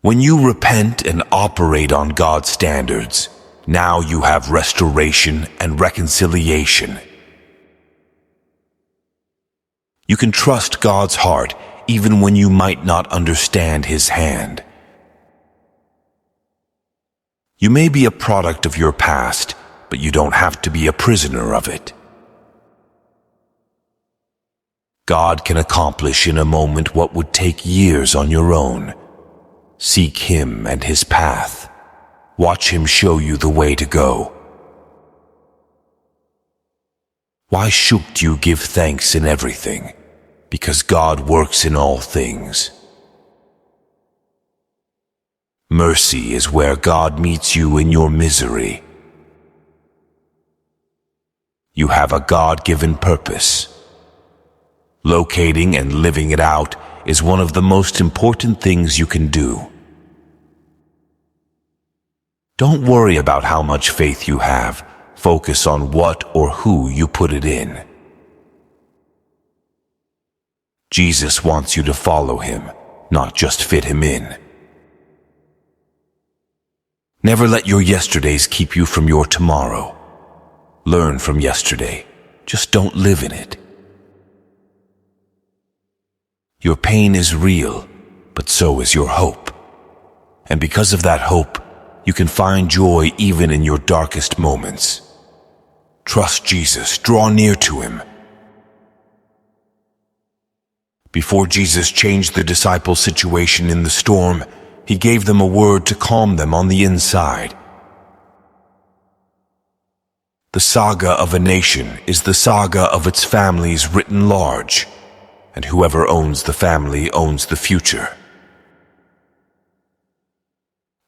When you repent and operate on God's standards, now you have restoration and reconciliation. You can trust God's heart even when you might not understand His hand. You may be a product of your past, but you don't have to be a prisoner of it. God can accomplish in a moment what would take years on your own. Seek Him and His path. Watch Him show you the way to go. Why should you give thanks in everything? Because God works in all things. Mercy is where God meets you in your misery. You have a God-given purpose. Locating and living it out is one of the most important things you can do. Don't worry about how much faith you have. Focus on what or who you put it in. Jesus wants you to follow Him, not just fit Him in. Never let your yesterdays keep you from your tomorrow. Learn from yesterday. Just don't live in it. Your pain is real, but so is your hope. And because of that hope, you can find joy even in your darkest moments. Trust Jesus. Draw near to Him. Before Jesus changed the disciples' situation in the storm, He gave them a word to calm them on the inside. The saga of a nation is the saga of its families written large, and whoever owns the family owns the future.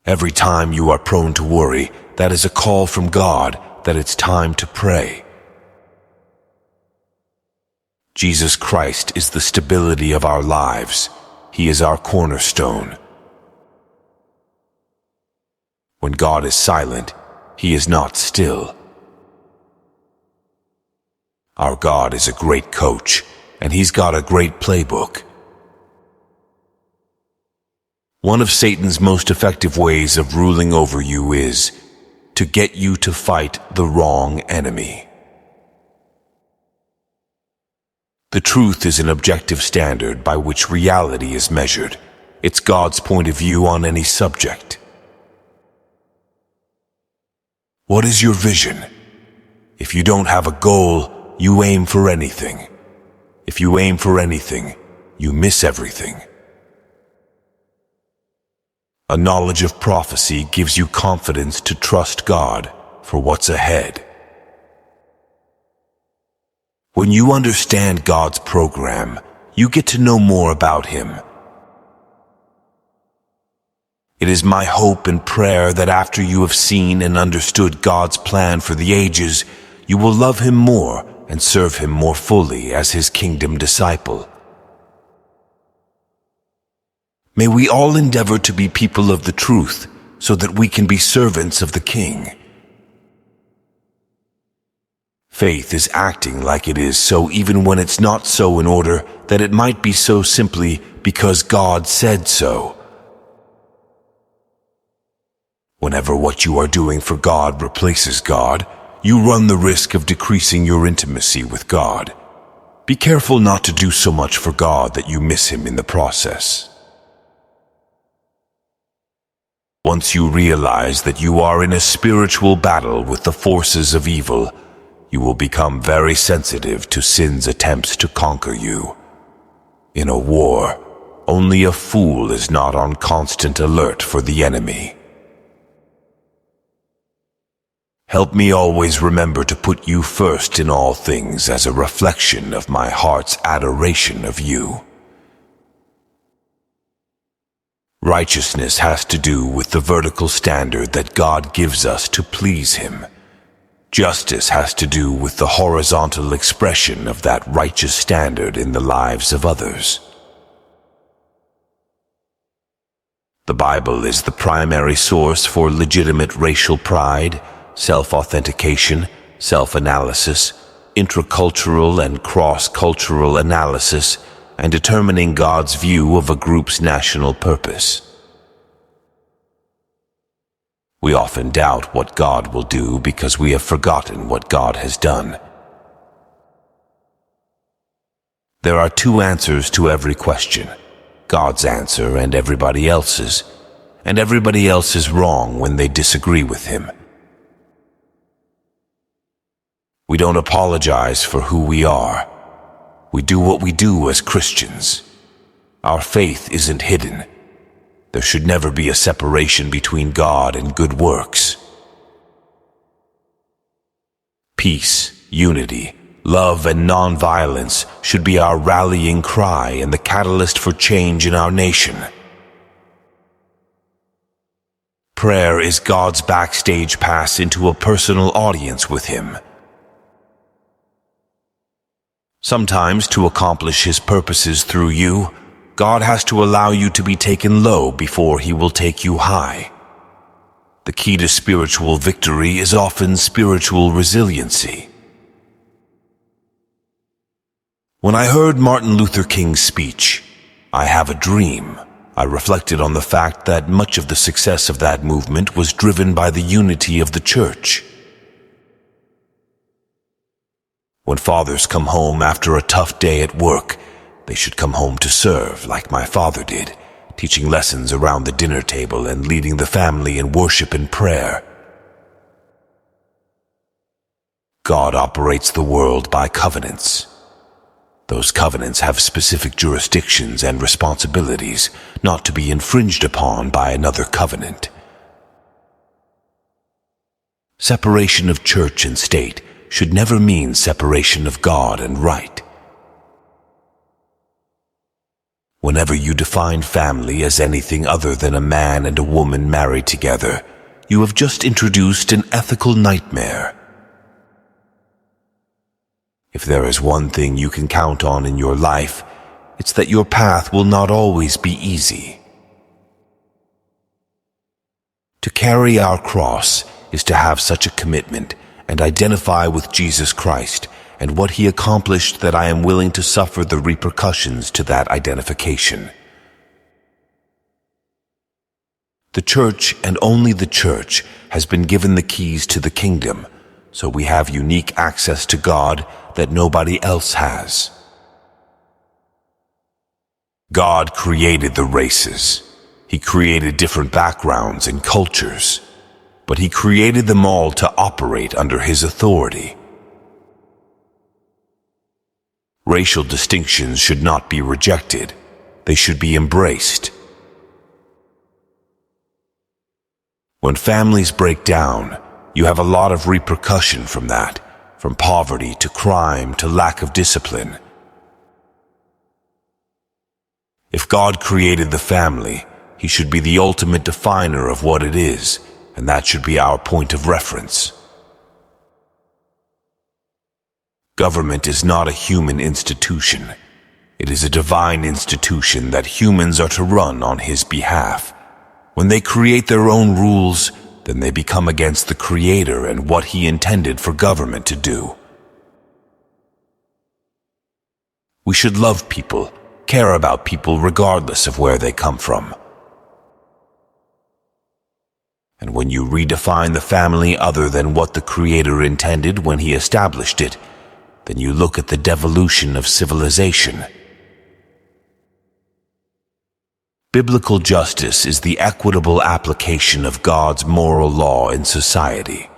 Every time you are prone to worry, that is a call from God that it's time to pray. Jesus Christ is the stability of our lives. He is our cornerstone. When God is silent, He is not still. Our God is a great coach, and He's got a great playbook. One of Satan's most effective ways of ruling over you is to get you to fight the wrong enemy. The truth is an objective standard by which reality is measured. It's God's point of view on any subject. What is your vision? If you don't have a goal, you aim for anything. If you aim for anything, you miss everything. A knowledge of prophecy gives you confidence to trust God for what's ahead. When you understand God's program, you get to know more about Him. It is my hope and prayer that after you have seen and understood God's plan for the ages, you will love Him more and serve Him more fully as His kingdom disciple. May we all endeavor to be people of the truth so that we can be servants of the King. Faith is acting like it is so even when it's not so, in order that it might be so simply because God said so. Whenever what you are doing for God replaces God, you run the risk of decreasing your intimacy with God. Be careful not to do so much for God that you miss Him in the process. Once you realize that you are in a spiritual battle with the forces of evil, you will become very sensitive to sin's attempts to conquer you. In a war, only a fool is not on constant alert for the enemy. Help me always remember to put you first in all things as a reflection of my heart's adoration of you. Righteousness has to do with the vertical standard that God gives us to please Him. Justice has to do with the horizontal expression of that righteous standard in the lives of others. The Bible is the primary source for legitimate racial pride, self-authentication, self-analysis, intracultural and cross-cultural analysis, and determining God's view of a group's national purpose. We often doubt what God will do because we have forgotten what God has done. There are two answers to every question: God's answer and everybody else's. And everybody else is wrong when they disagree with Him. We don't apologize for who we are. We do what we do as Christians. Our faith isn't hidden. There should never be a separation between God and good works. Peace, unity, love, and non-violence should be our rallying cry and the catalyst for change in our nation. Prayer is God's backstage pass into a personal audience with Him. Sometimes, to accomplish His purposes through you, God has to allow you to be taken low before He will take you high. The key to spiritual victory is often spiritual resiliency. When I heard Martin Luther King's speech, "I Have a Dream," I reflected on the fact that much of the success of that movement was driven by the unity of the church. When fathers come home after a tough day at work, they should come home to serve, like my father did, teaching lessons around the dinner table and leading the family in worship and prayer. God operates the world by covenants. Those covenants have specific jurisdictions and responsibilities, not to be infringed upon by another covenant. Separation of church and state should never mean separation of God and right. Whenever you define family as anything other than a man and a woman married together, you have just introduced an ethical nightmare. If there is one thing you can count on in your life, it's that your path will not always be easy. To carry our cross is to have such a commitment and identify with Jesus Christ and what He accomplished that I am willing to suffer the repercussions to that identification. The church, and only the church, has been given the keys to the kingdom, so we have unique access to God that nobody else has. God created the races. He created different backgrounds and cultures, but He created them all to operate under His authority. Racial distinctions should not be rejected. They should be embraced. When families break down, you have a lot of repercussion from that, from poverty to crime to lack of discipline. If God created the family, He should be the ultimate definer of what it is, and that should be our point of reference. Government is not a human institution. It is a divine institution that humans are to run on His behalf. When they create their own rules, then they become against the Creator and what He intended for government to do. We should love people, care about people regardless of where they come from. And when you redefine the family other than what the Creator intended when He established it, then you look at the devolution of civilization. Biblical justice is the equitable application of God's moral law in society.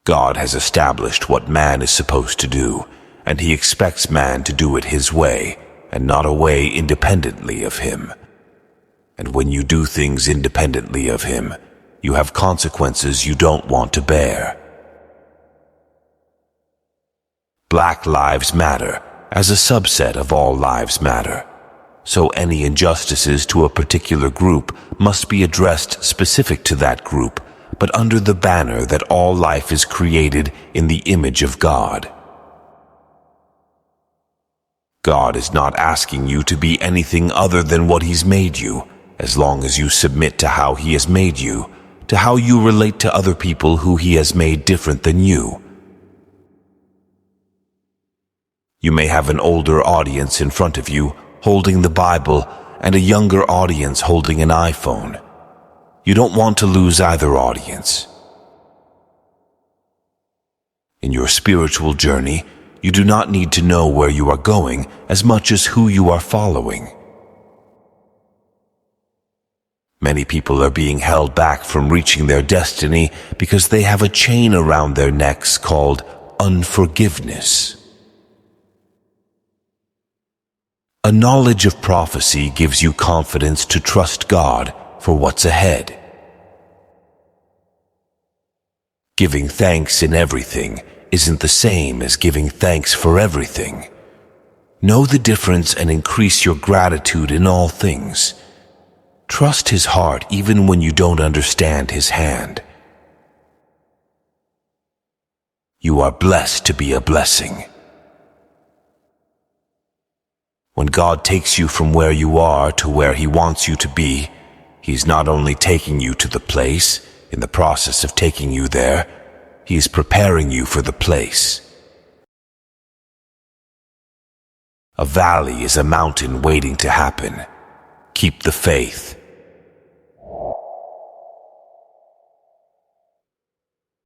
God has established what man is supposed to do, and He expects man to do it His way, and not a way independently of Him. And when you do things independently of Him, you have consequences you don't want to bear. Black lives matter, as a subset of all lives matter. So any injustices to a particular group must be addressed specific to that group, but under the banner that all life is created in the image of God. God is not asking you to be anything other than what He's made you, as long as you submit to how He has made you, to how you relate to other people who He has made different than you. You may have an older audience in front of you holding the Bible and a younger audience holding an iPhone. You don't want to lose either audience. In your spiritual journey, you do not need to know where you are going as much as who you are following. Many people are being held back from reaching their destiny because they have a chain around their necks called unforgiveness. A knowledge of prophecy gives you confidence to trust God for what's ahead. Giving thanks in everything isn't the same as giving thanks for everything. Know the difference and increase your gratitude in all things. Trust His heart even when you don't understand His hand. You are blessed to be a blessing. When God takes you from where you are to where He wants you to be, He's not only taking you to the place. In the process of taking you there, He is preparing you for the place. A valley is a mountain waiting to happen. Keep the faith.